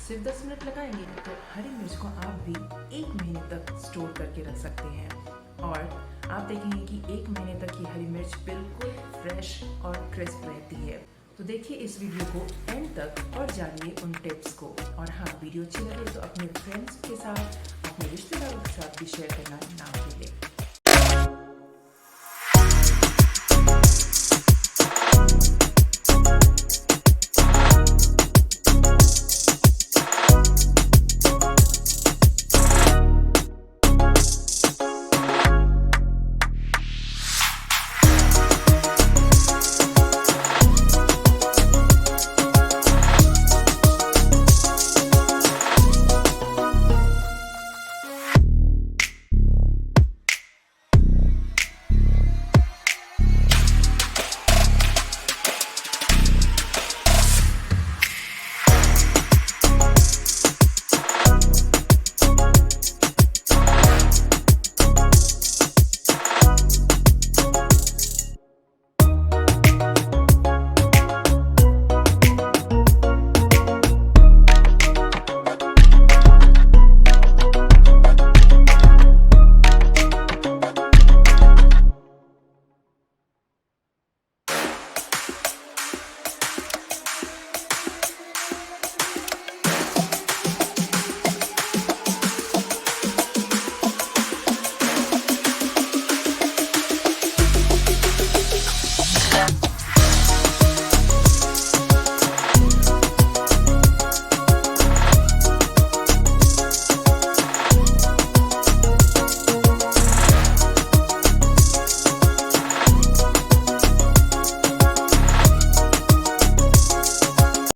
सिर्फ 10 मिनट लगाएंगे तो हरी मिर्च को आप भी 1 महीने तक स्टोर करके रख सकते हैं और आप देखेंगे कि 1 महीने तक ये हरी मिर्च बिल्कुल फ्रेश और क्रिस्प रहती है। तो देखिए इस वीडियो को एंड तक और जानिए उन टिप्स को। और हाँ, वीडियो अच्छी लगे तो अपने फ्रेंड्स के साथ, अपने रिश्तेदारों के साथ भी शेयर करना ना भूलें।